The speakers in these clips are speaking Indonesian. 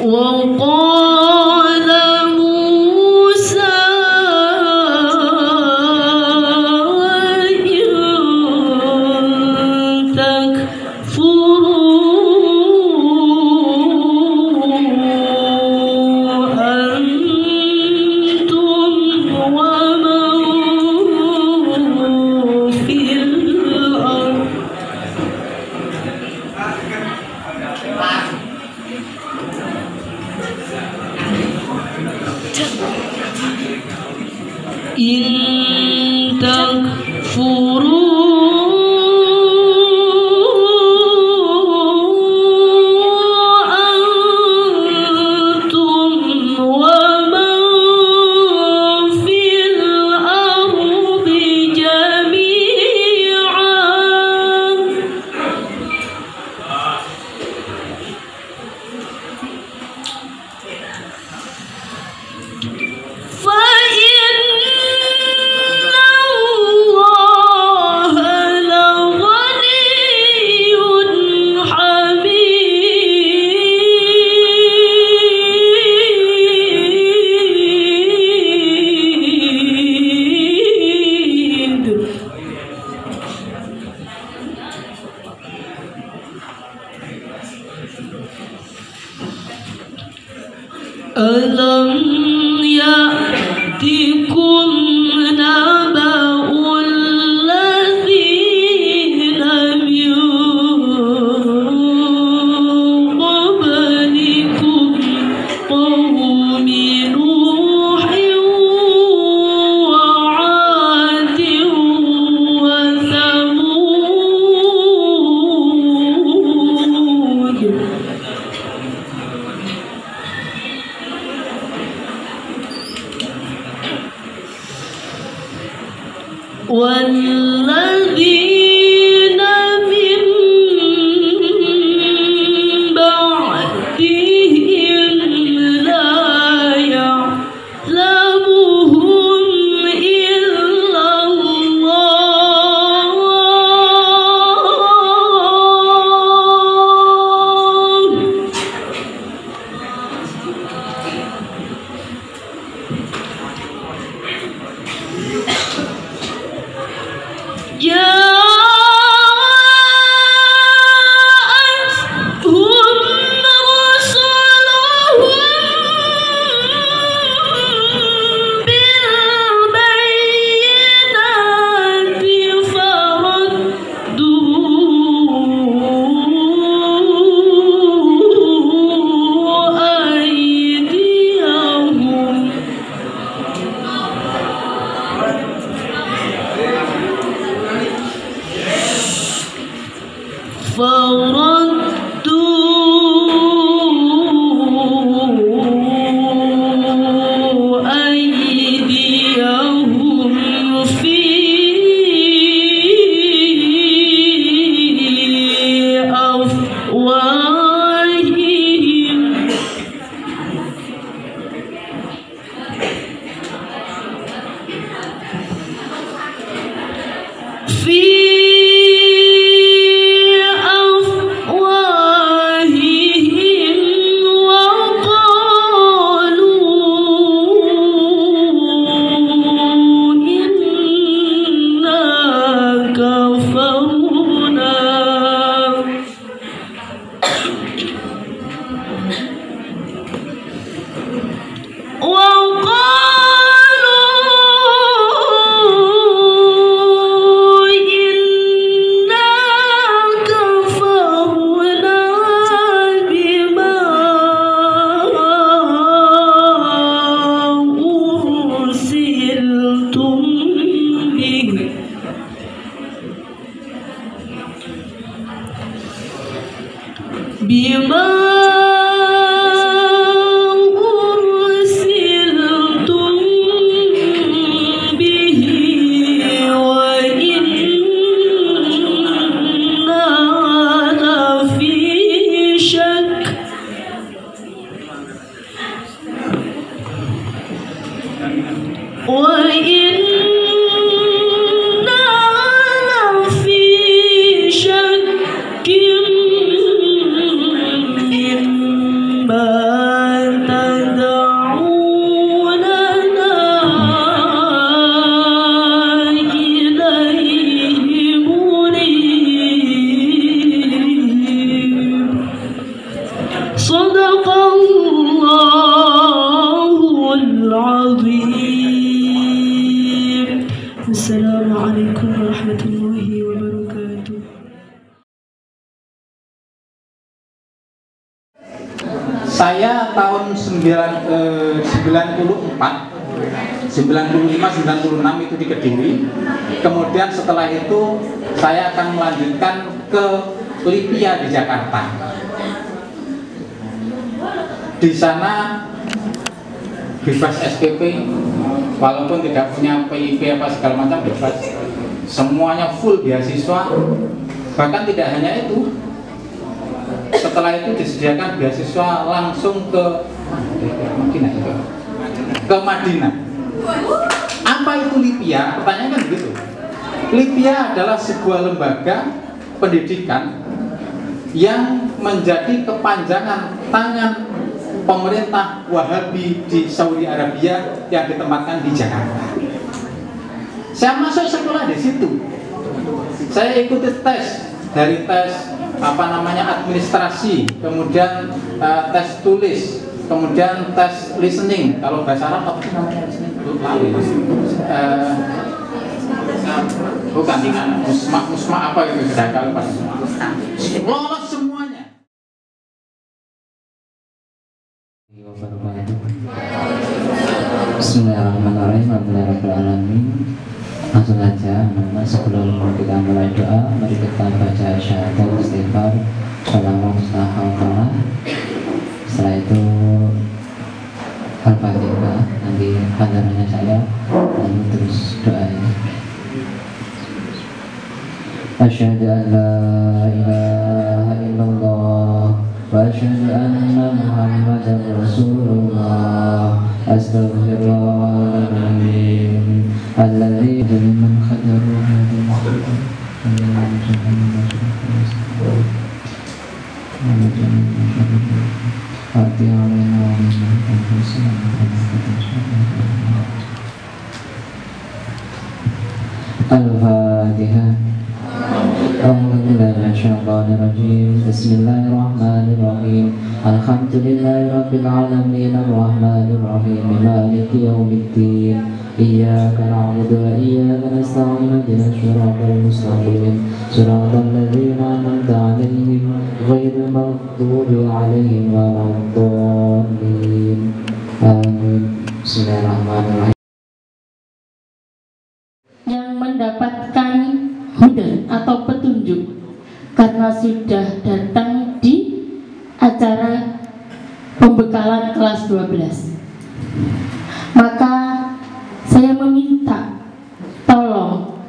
وقال موسى إن تكفروا أنتم ومن في الأرض إن تكفروا أنتم ومن في الأرض جميعا ألم يأتكم نبأ الذين من قبلكم قوم نوح وعاد وثمود والذين من بعدهم لا يعلمهم إلا الله جاءتهم رسلهم بالبينات فردوا أيديهم في أفواههم في أفواههم بما أرسلتم به وإنا لفي شك صدق الله العظيم. السلام عليكم ورحمة الله وبركاته. Saya tahun 94, 95, 96 itu di Kediri. Kemudian setelah itu saya akan melanjutkan ke Lipia di Jakarta. Di sana bebas SPP, walaupun tidak punya PIP apa segala macam bebas. Semuanya full beasiswa. Bahkan tidak hanya itu, setelah itu disediakan beasiswa langsung ke Madinah. Apa itu Lipia? Pertanyaan kan begitu. Lipia adalah sebuah lembaga pendidikan yang menjadi kepanjangan tangan pemerintah Wahabi di Saudi Arabia yang ditempatkan di Jakarta. Saya masuk sekolah di situ. Saya ikuti tes, dari tes administrasi, kemudian tes tulis, kemudian tes listening. Kalau bahasa Arab apa sih namanya listening? Bukan, musma apa gitu, kalau pas lolos semuanya. Bismillahirrahmanirrahim. Alhamdulillahirrahmanirrahim. Langsung saja, sebelum kita mulai doa, mari kita baca syahadat, istighfar, sholawat, salawat. Setelah itu Al-Fatihah, nanti hadirnya saya, lalu terus doanya. Asyhadu an la ilaha illallah wa asyhadu anna Muhammadar Rasulullah. Astaghfirullahaladzim alladzi liman khadaru Al-Fatihah. Bismillahirrahmanirrahim. Alhamdulillahirabbil alamin arrahmanir rahim maliki yaumiddin. Iyyaka na'budu wa iyyaka nasta'in ihdinas siratal mustaqim siratal ladzina an'amta 'alaihim ghairil maghdubi 'alaihim waladdallin. Amin. Bismillahirrahmanirrahim. Yang mendapatkan hudan atau petunjuk karena sudah datang di acara pembekalan kelas 12, maka saya meminta tolong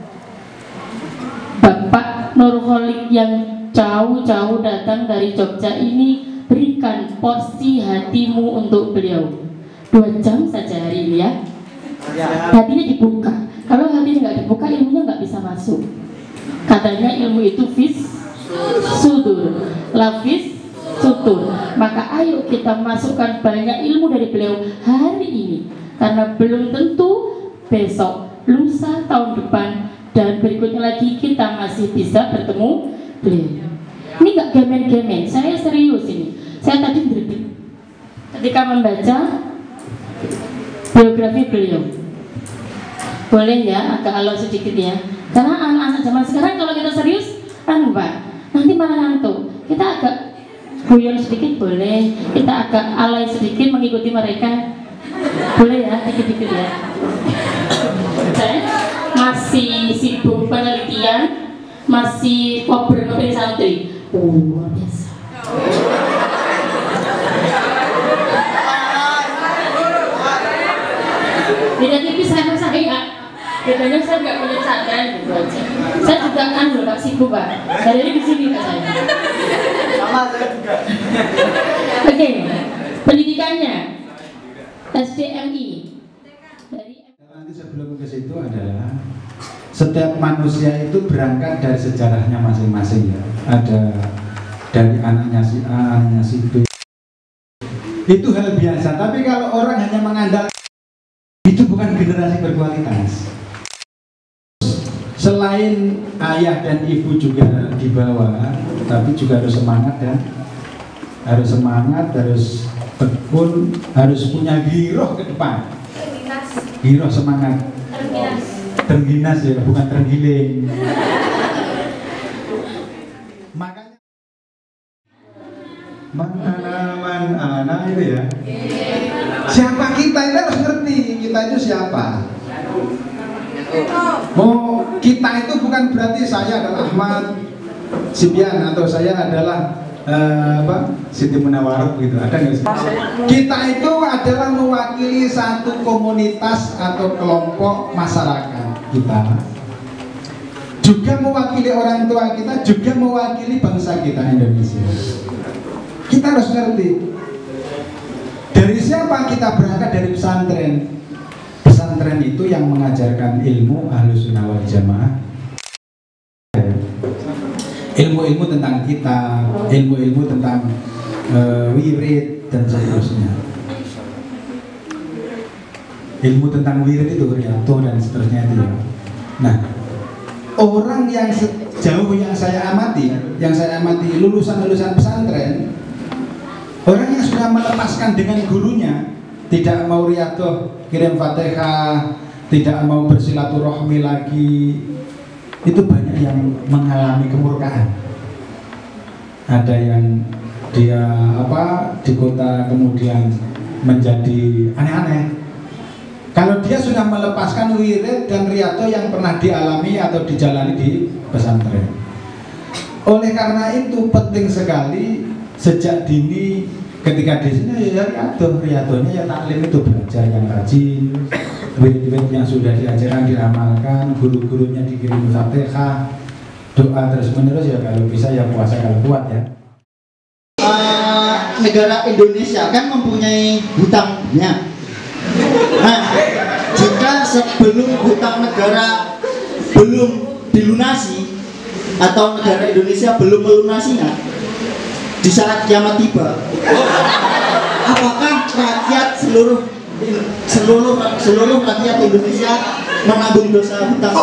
Bapak Nurholik yang jauh-jauh datang dari Jogja ini, berikan porsi hatimu untuk beliau. 2 jam saja hari ini ya. Hatinya dibuka. Kalau hatinya nggak dibuka, ilmunya nggak bisa masuk. Katanya ilmu itu sudur, lafis sutur. Maka ayo kita masukkan banyak ilmu dari beliau hari ini, karena belum tentu besok, lusa, tahun depan, dan berikutnya lagi kita masih bisa bertemu beliau. Ini nggak gemen-gemen, saya serius ini. Saya tadi berdiri ketika membaca biografi beliau. Boleh ya, agak alot sedikit ya. Karena anak-anak zaman sekarang kalau kita serius, Pak, nanti malah ngantuk. Kita agak guyon sedikit boleh, kita agak alay sedikit mengikuti mereka. Boleh ya, dikit-dikit ya. Saya masih sibuk penelitian, masih ngobrol-ngobrol santri. Luar biasa. Beda tipis sama saya. Bedanya saya nggak punya pesantren gitu aja. Saya juga kan loh Pak Sibu Pak. Dari di sini Pak saya. Sama saya juga. Oke, pendidikannya SDMI. Nanti sebelum ke situ adalah setiap manusia itu berangkat dari sejarahnya masing-masing ya. Ada dari anaknya si A, anaknya si B. Itu hal biasa. Tapi kalau orang hanya mengandalkan itu bukan generasi berkualitas. Selain ayah dan ibu juga di bawah, tapi juga harus semangat ya. Harus semangat, harus tekun, harus punya giroh ke depan. Giroh semangat. Terginas ya, bukan tergiling. Makanya mana itu ya. Siapa kita itu harus ngerti kita itu siapa. Oh, kita itu bukan berarti saya adalah Ahmad Sibian atau saya adalah Siti Munawarah gitu. Ada nggak sih? Kita itu adalah mewakili satu komunitas atau kelompok masyarakat kita. Juga mewakili orang tua kita, juga mewakili bangsa kita Indonesia. Kita harus ngerti. Dari siapa kita berangkat? Dari pesantren. Pesantren itu yang mengajarkan ilmu Ahlussunnah wal Jamaah. Ilmu-ilmu tentang kita, ilmu-ilmu tentang wirid dan seterusnya. Ilmu tentang wirid itu riyato dan seterusnya itu ya. Nah, orang yang sejauh yang saya amati lulusan-lulusan pesantren, orang yang sudah melepaskan dengan gurunya, tidak mau riyato, kirim Fatihah, tidak mau bersilaturahmi lagi, itu banyak yang mengalami kemurkaan. Ada yang dia di kota kemudian menjadi aneh-aneh. Kalau dia sudah melepaskan wirid dan riyato yang pernah dialami atau dijalani di pesantren. Oleh karena itu penting sekali sejak dini ketika di sini ya riyatonya ya taklim itu belajar yang rajin, wirid-wirid yang sudah diajarkan diramalkan, guru-gurunya dikirim Fatihah, doa terus menerus ya kalau bisa ya puasa kalau kuat ya. Negara Indonesia kan mempunyai hutangnya. Nah, jika sebelum hutang negara belum dilunasi atau negara Indonesia belum melunasinya, di saat kiamat tiba, apakah rakyat seluruh rakyat Indonesia menanggung dosa hutang?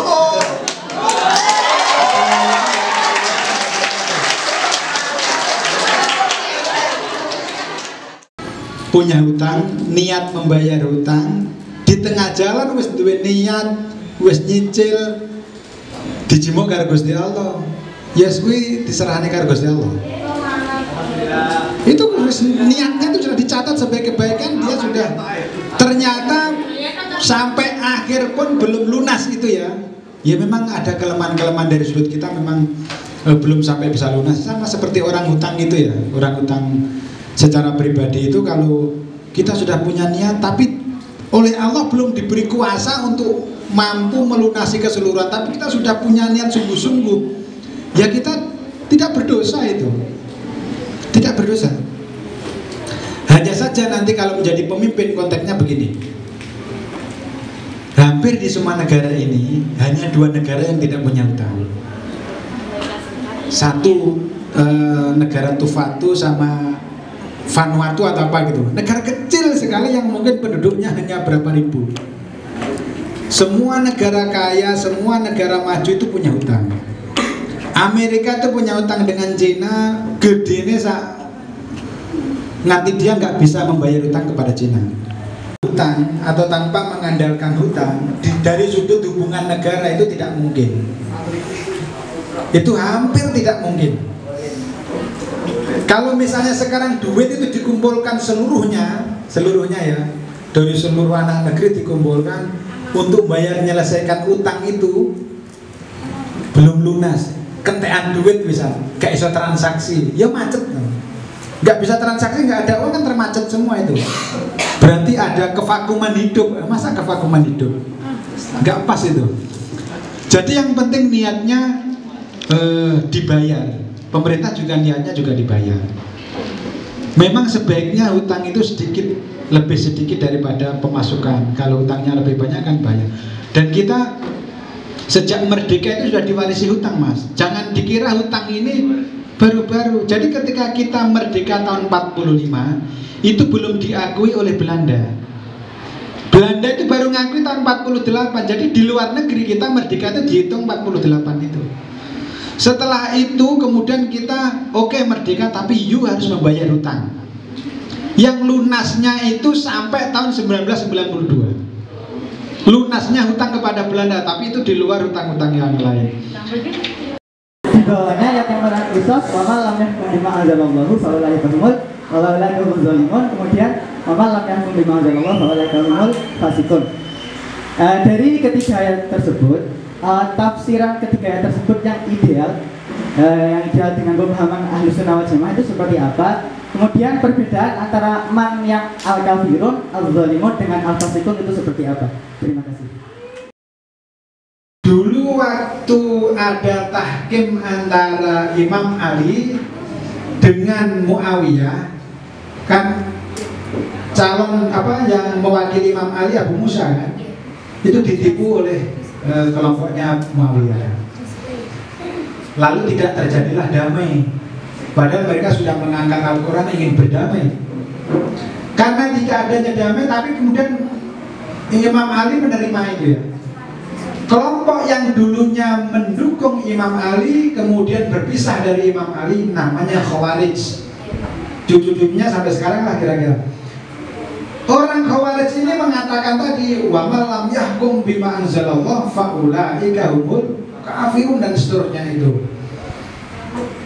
Punya hutang, niat membayar hutang, di tengah jalan wis duwe niat, wis nyicil, dijimuk karo Gusti Allah. Yes, kuwi diserahane karo Gusti Allah. Itu niatnya itu sudah dicatat sebagai kebaikan, dia sudah ternyata sampai akhir pun belum lunas itu ya. Ya memang ada kelemahan-kelemahan dari sudut kita, memang belum sampai bisa lunas. Sama seperti orang hutang itu ya, orang hutang secara pribadi itu kalau kita sudah punya niat tapi oleh Allah belum diberi kuasa untuk mampu melunasi keseluruhan, tapi kita sudah punya niat sungguh-sungguh, ya kita tidak berdosa itu. Tidak berdosa. Hanya saja nanti kalau menjadi pemimpin konteksnya begini. Hampir di semua negara ini hanya 2 negara yang tidak punya hutang. Satu negara Tuvalu sama Vanuatu atau apa gitu. Negara kecil sekali yang mungkin penduduknya hanya berapa ribu. Semua negara kaya, semua negara maju itu punya hutang. Amerika itu punya hutang dengan Cina, gedene nanti dia nggak bisa membayar hutang kepada Cina. Hutang atau tanpa mengandalkan hutang dari sudut hubungan negara itu tidak mungkin. Itu hampir tidak mungkin. Kalau misalnya sekarang duit itu dikumpulkan seluruhnya ya, dari seluruh anak negeri dikumpulkan untuk bayar menyelesaikan utang itu belum lunas. Kentean duit bisa, gak iso transaksi, ya macet. nggak bisa transaksi, nggak ada uang kan termacet semua itu. Berarti ada kevakuman hidup. Masa kevakuman hidup? Nggak pas itu. Jadi yang penting niatnya dibayar. Pemerintah juga niatnya juga dibayar. Memang sebaiknya hutang itu lebih sedikit daripada pemasukan. Kalau hutangnya lebih banyak kan bayar. Dan kita sejak merdeka itu sudah diwarisi hutang, Mas. Jangan dikira hutang ini baru-baru. Jadi ketika kita merdeka tahun 45 itu belum diakui oleh Belanda. Belanda itu baru ngakui tahun 48. Jadi di luar negeri kita merdeka itu dihitung 48 itu. Setelah itu kemudian kita oke, merdeka, tapi you harus membayar hutang. Yang lunasnya itu sampai tahun 1992. Lunasnya hutang kepada Belanda, tapi itu di luar hutang-hutang yang lain. Di bawahnya ayat yang melarang qisas, wa ma lam yahkum bima anzalallahu fa ulaika humul zalimun. Kemudian wa ma lam yahkum bima anzalallahu fa ulaika humul fasiqun. Dari ketiga ayat tersebut, tafsiran ketiga ayat tersebut yang ideal dengan pemahaman ahli sunnah wal jamaah itu seperti apa? Kemudian perbedaan antara man yang al-kafirun, al-zalimun dengan al-fasiqun itu seperti apa? Terima kasih. Dulu waktu ada tahkim antara Imam Ali dengan Muawiyah, kan calon yang mewakili Imam Ali, Abu Musa kan, itu ditipu oleh kelompoknya Muawiyah. Lalu tidak terjadilah damai. Padahal mereka sudah mengangkat Al-Quran ingin berdamai. Karena tidak adanya damai, tapi kemudian Imam Ali menerima itu ya. Kelompok yang dulunya mendukung Imam Ali kemudian berpisah dari Imam Ali, namanya Khawarij. Cucu-cucunya sampai sekarang lah kira-kira. Orang Khawarij ini mengatakan tadi wa ma lam yahkum bima anzalallah fa ulaika humul kafirun dan seterusnya itu.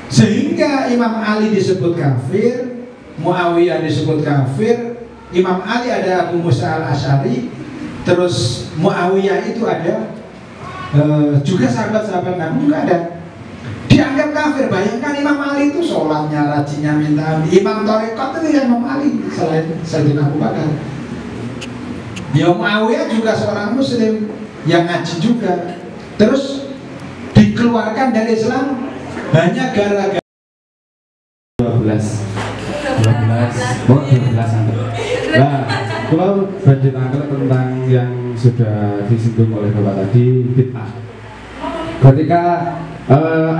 Sehingga Imam Ali disebut kafir, Muawiyah disebut kafir, Imam Ali ada Abu Musa al-Asy'ari, terus Muawiyah itu ada juga sahabat-sahabat Nabi juga ada. Dianggap kafir. Bayangkan Imam Ali itu sholatnya, rajinnya minta imam tarekat itu Imam Ali selain Sayyidina Abu Bakar. Ya Muawiyah juga seorang muslim yang ngaji juga. Terus dikeluarkan dari Islam hanya gara-gara 12 sampai. Nah, kalau budget angkel tentang yang sudah disinggung oleh Bapak tadi, bid'ah. Ketika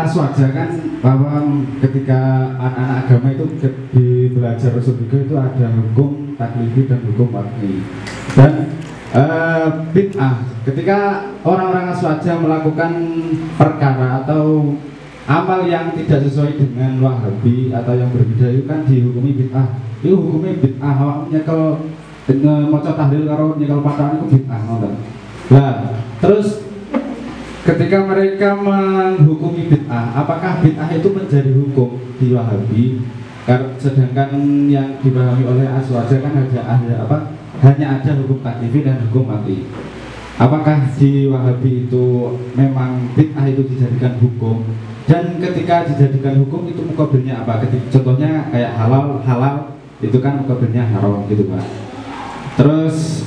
aswaja kan bahwa ketika anak-anak agama itu belajar usul fikih itu ada hukum taklifi dan hukum waqi. Dan bid'ah ketika orang-orang aswaja melakukan perkara atau amal yang tidak sesuai dengan Wahabi atau yang berbeda itu kan dihukumi bid'ah. Itu hukumnya bid'ah. Awaknya kalau maca tahlil karo nyekel patahan itu bid'ah ngoten. Nah, terus ketika mereka menghukumi bid'ah, apakah bid'ah itu menjadi hukum di Wahabi? Sedangkan yang dipahami oleh Aswaja kan hanya ada hukum taklifi dan hukum mati. Apakah di Wahabi itu memang bid'ah itu dijadikan hukum? Dan ketika dijadikan hukum itu mukabilnya apa? Contohnya kayak halal itu kan mukabilnya haram gitu Pak. Terus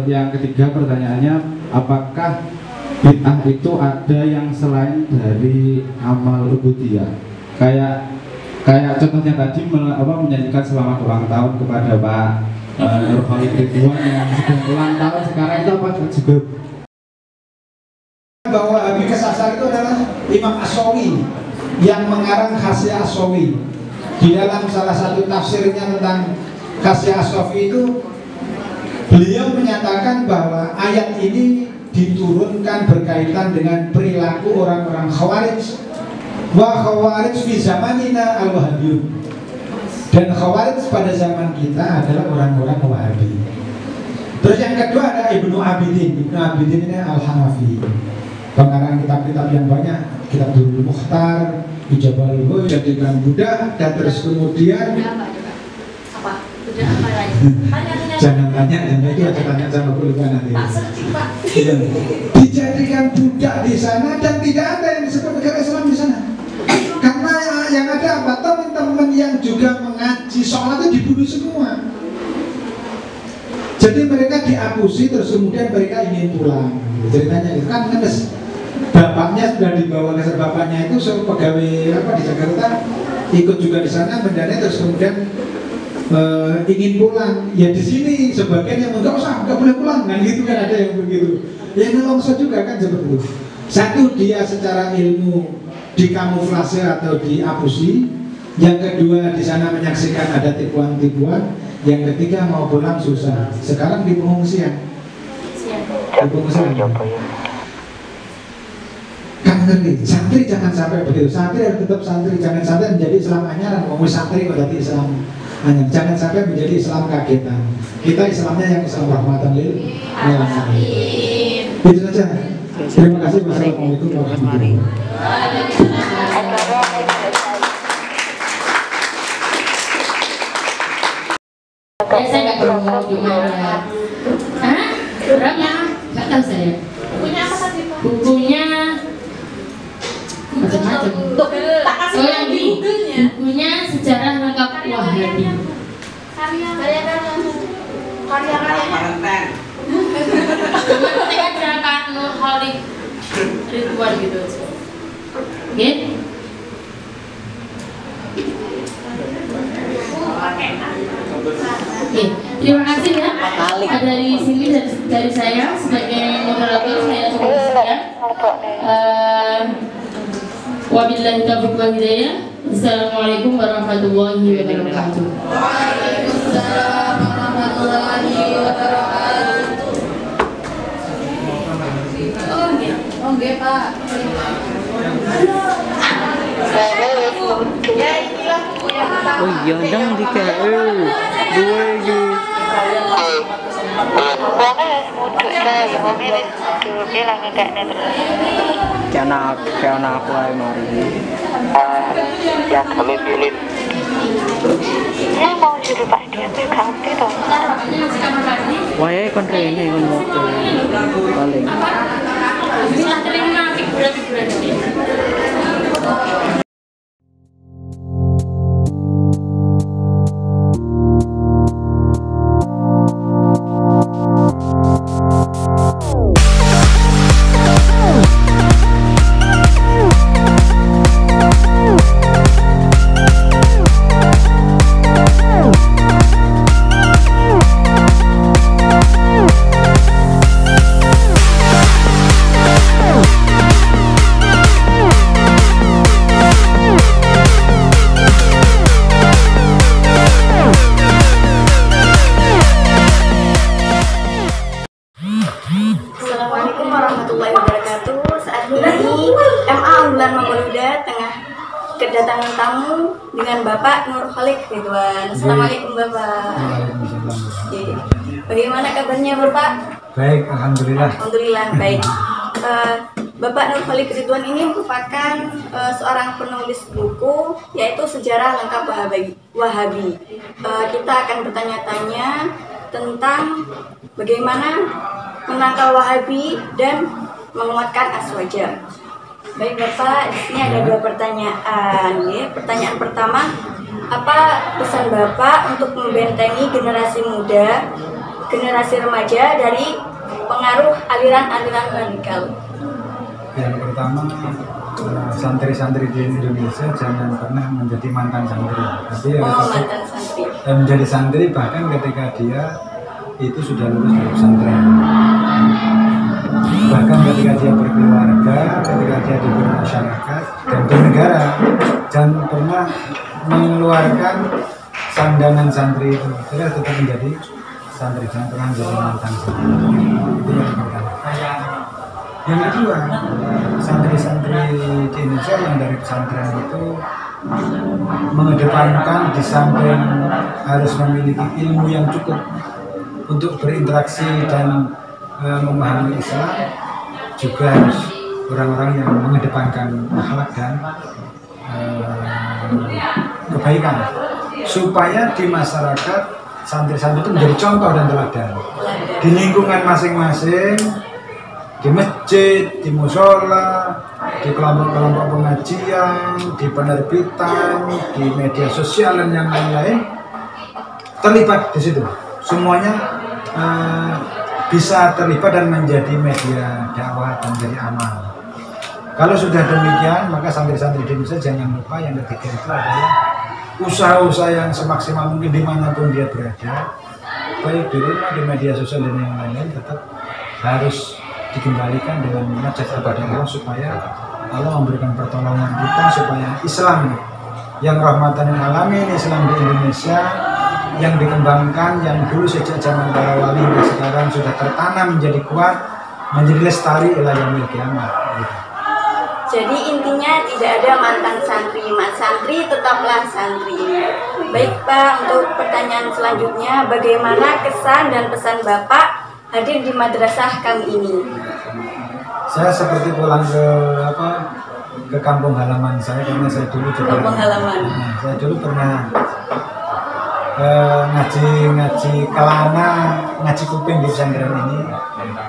yang ketiga pertanyaannya, apakah bid'ah itu ada yang selain dari amal ubudiyah? Kayak contohnya tadi menyanyikan selamat ulang tahun kepada Pak Nur Khalid Ridwan yang sedang ulang tahun sekarang, itu apa juga? Bahwa Habib Kesasar itu adalah Imam As-Sawi yang mengarang Khasya As-Sawi. Di dalam salah satu tafsirnya tentang Khasya As-Sawi itu beliau menyatakan bahwa ayat ini diturunkan berkaitan dengan perilaku orang-orang Khawarij. Wa Khawarij fi zamanina al-Wahabiyun. Dan Khawarij pada zaman kita adalah orang-orang Wahabi. Terus yang kedua ada Ibnu Abidin. Ibnu Abidin ini Al-Hanafi, pengarang kitab-kitab yang banyak, kitab Durrul Mukhtar, Ijabal Ghoi, Jadikan Buddha, dan terus kemudian jangan tanya, itu aja tanya sama kuliah nanti. Dijadikan budak di sana dan tidak ada yang disebut negara Islam di sana. Karena yang ada apa? Teman-teman yang juga mengaji, sholatnya dibunuh semua. Jadi mereka diapusi, terus kemudian mereka ingin pulang. Ceritanya itu kan ngenes. Bapaknya sudah dibawa ke bapaknya itu pegawai apa di Jakarta, ikut juga di sana mendanai, terus kemudian ingin pulang. Ya di sini sebagian yang enggak usah, enggak boleh pulang, kan gitu kan, ada yang begitu. Ya nelongso juga kan seperti itu. Satu, dia secara ilmu dikamuflase atau diapusi. Yang kedua, di sana menyaksikan ada tipuan-tipuan. Yang ketiga, mau pulang susah. Sekarang di pengungsian. Di pengungsian. Kan ngerti, santri jangan sampai begitu. Santri harus tetap santri, jangan sampai menjadi Islam anyaran. Mau santri kok jadi Islam anyaran. Jangan sampai menjadi Islam kagetan. Kita Islamnya yang Islam rahmatan lil alamin. Itu saja. Terima kasih. Wassalamualaikum warahmatullahi wabarakatuh. Saya nggak tahu gimana. Hah? Berapa? Nggak tahu saya. Bukunya apa tadi? Bukunya macam-macam. Oh, yang di bukunya Sejarah Lengkap Wahabi. Karya-karyanya. Penting aja kan Nurholik Ridwan gitu. Oke? Oke, terima kasih ya. Dari sini dari saya sebagai moderator saya coba sekian. Wabillahi taufiq wal hidayah. Assalamualaikum warahmatullahi wabarakatuh. Waalaikumsalam warahmatullahi wabarakatuh. Oke, Pak. Ya inilah oh iya dong di KL dua lagi karena aku aja mari ya kami pilih mau suruh Pak dia berkanti toh wah ya kon ini kon motor paling bisa terima hiburan-hiburan ini. Assalamualaikum warahmatullahi wabarakatuh. Saat ini MA Unggulan Manggaluda tengah kedatangan tamu dengan Bapak Nurholik Ridwan. Assalamualaikum Bapak. Bagaimana kabarnya Bapak? Baik, alhamdulillah. Alhamdulillah baik. Bapak Nurholik Ridwan ini merupakan seorang penulis buku yaitu Sejarah Lengkap Wahabi. Kita akan bertanya-tanya tentang bagaimana menangkal Wahabi dan menguatkan Aswaja. Baik Bapak, di sini ada dua pertanyaan. Ya. Pertanyaan pertama, apa pesan Bapak untuk membentengi generasi muda, generasi remaja dari pengaruh aliran-aliran radikal? Yang pertama, santri-santri di Indonesia jangan pernah menjadi mantan santri. Jadi mantan santri. Menjadi santri bahkan ketika dia itu sudah lulus dari pesantren. Bahkan ketika dia berkeluarga, ketika dia di bermasyarakat dan bernegara, jangan pernah mengeluarkan sandangan santri itu. Dia tetap menjadi santri, jangan pernah menjadi mantan santri. Itu yang pertama. Yang kedua, santri-santri di Indonesia yang dari pesantren itu mengedepankan di samping harus memiliki ilmu yang cukup untuk berinteraksi dan memahami Islam, juga harus orang-orang yang mengedepankan akhlak dan kebaikan, supaya di masyarakat santri-santri itu menjadi contoh dan teladan di lingkungan masing-masing, di masjid, di musola, di kelompok-kelompok pengajian, di penerbitan, di media sosial dan yang lain-lain, terlibat di situ. Semuanya bisa terlibat dan menjadi media dakwah dan menjadi amal. Kalau sudah demikian, maka santri-santri di Indonesia jangan lupa yang ketiga itu adalah usaha-usaha yang semaksimal mungkin dimanapun dia berada, baik di rumah, di media sosial dan yang lain-lain, tetap harus dikembalikan dengan munajat kepada Allah supaya Allah memberikan pertolongan kita supaya Islam yang rahmatan lil alamin, Islam di Indonesia yang dikembangkan, yang dulu sejak zaman para wali hingga sekarang sudah tertanam menjadi kuat, menjadi lestari ila yaumil qiyamah. Jadi intinya tidak ada mantan santri, santri tetaplah santri. Baik Pak, untuk pertanyaan selanjutnya, bagaimana kesan dan pesan Bapak hadir di madrasah kami ini? Saya seperti pulang ke kampung halaman saya, karena saya dulu juga kampung halaman. Saya dulu pernah ngaji kelana, ngaji kuping di pesantren ini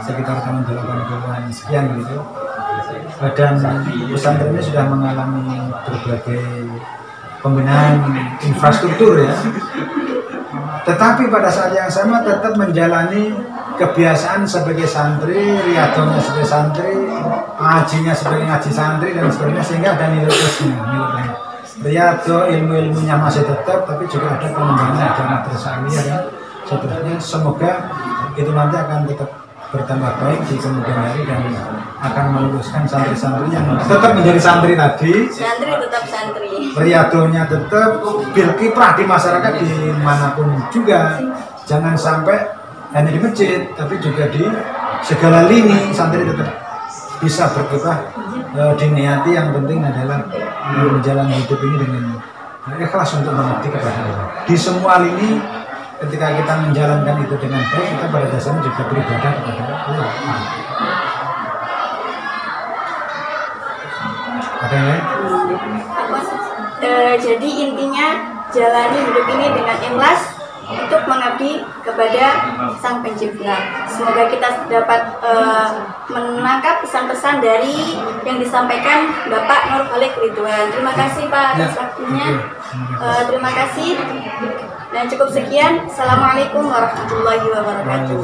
sekitar tahun 80-an sekian gitu. Dan pesantren ini sudah mengalami berbagai pembenahan infrastruktur ya. Tetapi pada saat yang sama tetap menjalani kebiasaan sebagai santri, riadonya sebagai santri, ngajinya sebagai ngaji santri dan sebagainya, sehingga ada nilai plusnya, nilai riado, ilmu-ilmunya masih tetap, tapi juga ada pengembangan, ada madrasah aliyah dan seterusnya. Semoga itu nanti akan tetap bertambah baik di kemudian hari dan akan meluluskan santri-santri yang tetap menjadi santri tadi. Santri tetap santri. Riadonya tetap, berkiprah di masyarakat dimanapun juga. Jangan sampai hanya di masjid, tapi juga di segala lini santri tetap bisa berkiprah. Diniati yang penting adalah menjalani hidup ini dengan ikhlas untuk mengabdi kepada Allah. Di semua lini, ketika kita menjalankan itu dengan baik, kita pada dasarnya juga beribadah kepada Allah. Ada yang lain? Jadi intinya jalani hidup ini dengan ikhlas untuk mengabdi kepada Sang Pencipta. Semoga kita dapat menangkap pesan-pesan dari yang disampaikan Bapak Nur Khalik Ridwan. Terima kasih Pak atas waktunya. Terima kasih. Dan cukup sekian. Assalamualaikum warahmatullahi wabarakatuh.